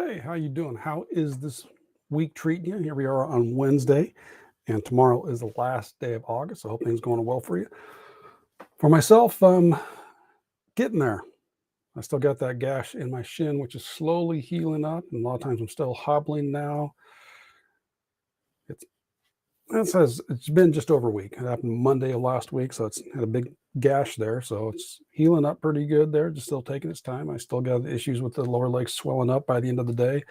Hey, how you doing? How is this week treating you? Here we are on Wednesday, and tomorrow is the last day of August. I hope things going well for you. For myself, getting there. I still got that gash in my shin, which is slowly healing up, and a lot of times I'm still hobbling now. It's it's been just over a week. It happened Monday of last week, so it's had a big gash there. So it's healing up pretty good there. Just still taking its time. I still got issues with the lower legs swelling up by the end of the day.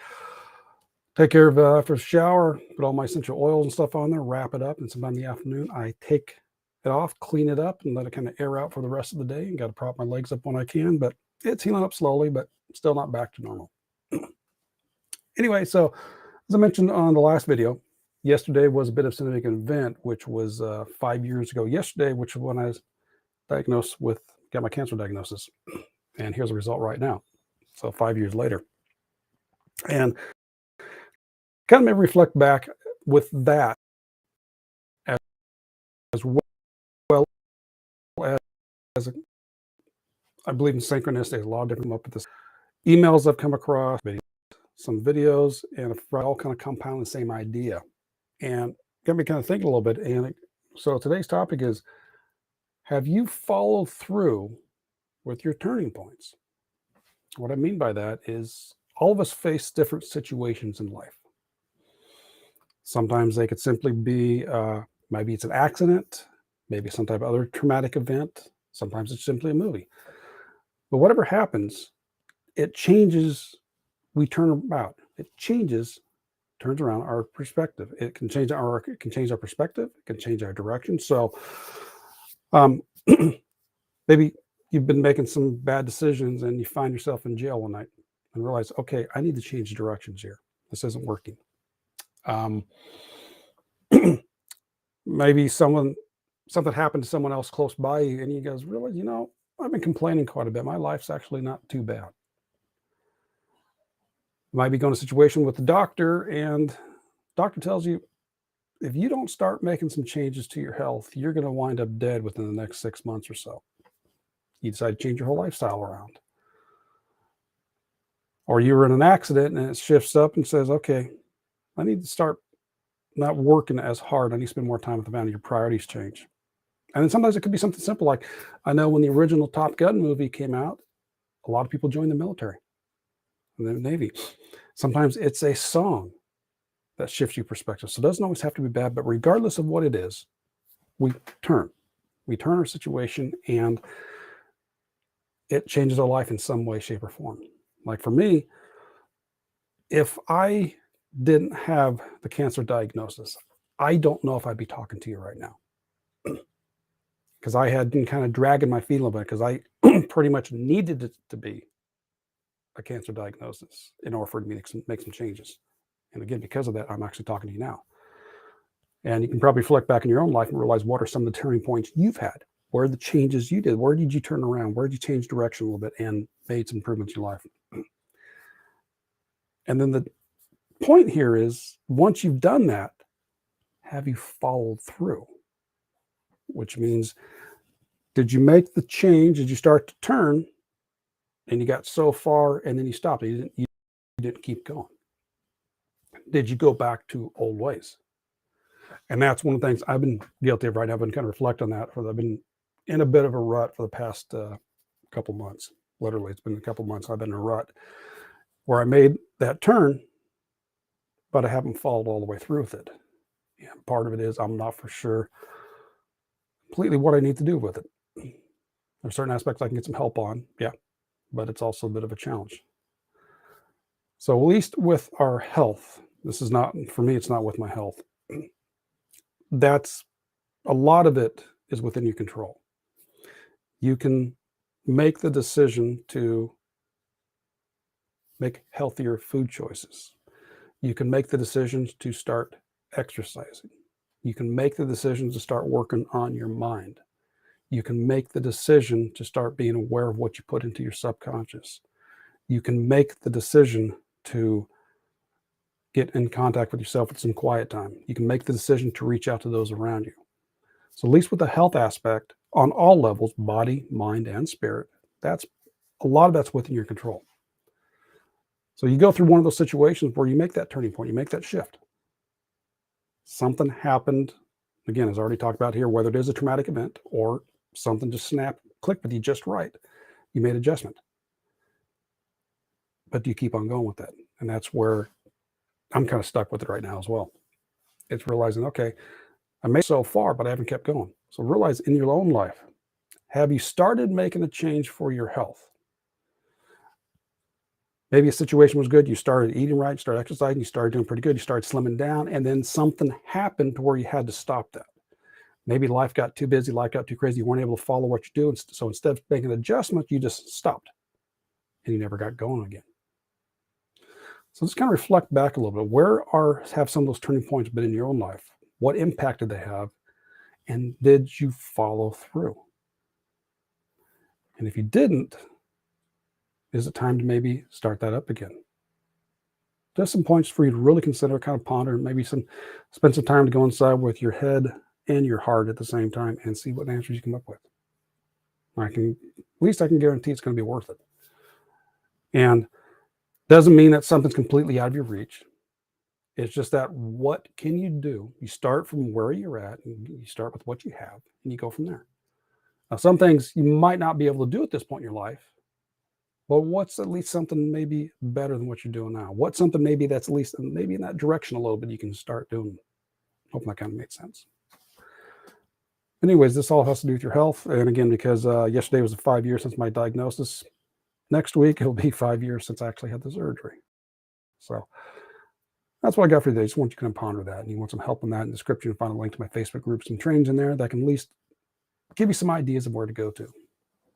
Take care of after a shower, put all my essential oils and stuff on there, wrap it up, and sometime in the afternoon I take it off, clean it up, and let it kind of air out for the rest of the day. And got to prop my legs up when I can, but it's healing up slowly, but still not back to normal. Anyway, so as I mentioned on the last video, yesterday was a bit of a significant event, which was 5 years ago yesterday, which was when I was diagnosed with, got my cancer diagnosis. And here's the result right now. So 5 years later. And kind of made me reflect back with that as well as I believe in synchronicity. There's a lot of different up with this emails I've come across, some videos, and all kind of compound the same idea. And got me kind of thinking a little bit. And so today's topic is, have you followed through with your turning points? What I mean by that is all of us face different situations in life. Sometimes they could simply be, maybe it's an accident, maybe some type of other traumatic event. Sometimes it's simply a movie. But whatever happens, it changes, we turn about. It changes, turns around our perspective. It can change our perspective, it can change our direction. So maybe you've been making some bad decisions and you find yourself in jail one night and realize, okay, I need to change directions here. This isn't working. Maybe something happened to someone else close by you, and you guys realize, I've been complaining quite a bit. My life's actually not too bad. You might be going to a situation with the doctor, and doctor tells you, if you don't start making some changes to your health, you're going to wind up dead within the next 6 months or so. You decide to change your whole lifestyle around. Or you were in an accident and it shifts up and says, okay, I need to start not working as hard. I need to spend more time with the family. Your priorities change. And then sometimes it could be something simple. Like, I know when the original Top Gun movie came out, a lot of people joined the military and the Navy. Sometimes it's a song that shifts your perspective. So it doesn't always have to be bad, but regardless of what it is, we turn our situation, and it changes our life in some way, shape, or form. Like for me, if I didn't have the cancer diagnosis, I don't know if I'd be talking to you right now. Because I had been kind of dragging my feet a little bit, because I pretty much needed it to be a cancer diagnosis in order for me to make some changes. And again, because of that, I'm actually talking to you now. And you can probably reflect back in your own life and realize, what are some of the turning points you've had? Where are the changes you did? Where did you turn around? Where did you change direction a little bit and made some improvements in your life? And then the point here is, once you've done that, have you followed through? Which means, did you make the change? Did you start to turn and you got so far and then you stopped? You didn't keep going. Did you go back to old ways? And that's one of the things I've been guilty of right now. I've been kind of reflecting on that. I've been in a bit of a rut for the past couple months. Literally, it's been a couple months I've been in a rut where I made that turn, but I haven't followed all the way through with it. And part of it is I'm not for sure completely what I need to do with it. There's certain aspects I can get some help on, yeah, but it's also a bit of a challenge. So at least with our health, this is not, for me, it's not with my health. That's, a lot of it is within your control. You can make the decision to make healthier food choices. You can make the decisions to start exercising. You can make the decision to start working on your mind. You can make the decision to start being aware of what you put into your subconscious. You can make the decision to get in contact with yourself with some quiet time. You can make the decision to reach out to those around you. So at least with the health aspect, on all levels, body, mind, and spirit, that's a lot of that's within your control. So you go through one of those situations where you make that turning point, you make that shift. Something happened, again, as I already talked about here, whether it is a traumatic event or something just snapped, clicked with you just right. You made adjustment. But do you keep on going with that? And that's where I'm kind of stuck with it right now as well. It's realizing, okay, I made it so far, but I haven't kept going. So realize in your own life, have you started making a change for your health? Maybe a situation was good. You started eating right, you started exercising, you started doing pretty good, you started slimming down, and then something happened to where you had to stop that. Maybe life got too busy, life got too crazy, you weren't able to follow what you do. So instead of making an adjustment, you just stopped and you never got going again. So just kind of reflect back a little bit. Where have some of those turning points been in your own life? What impact did they have? And did you follow through? And if you didn't, is it time to maybe start that up again? Just some points for you to really consider, kind of ponder, maybe spend some time to go inside with your head and your heart at the same time and see what answers you come up with. At least I can guarantee it's going to be worth it. And doesn't mean that something's completely out of your reach. It's just that what can you do? You start from where you're at, and you start with what you have, and you go from there. Now, some things you might not be able to do at this point in your life, but what's at least something maybe better than what you're doing now? What's something maybe that's at least maybe in that direction a little bit you can start doing? Hoping that kind of made sense. Anyways, this all has to do with your health. And again, because yesterday was 5 years since my diagnosis, next week it'll be 5 years since I actually had the surgery. So that's what I got for you today. I just want you to kind of ponder that. And you want some help on that in the description, you'll find a link to my Facebook group, some trainings in there that can at least give you some ideas of where to go to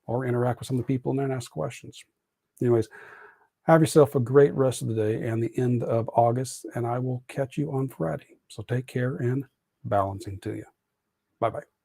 or interact with some of the people in there and ask questions. Anyways, have yourself a great rest of the day and the end of August, and I will catch you on Friday. So take care and balancing to you. Bye-bye.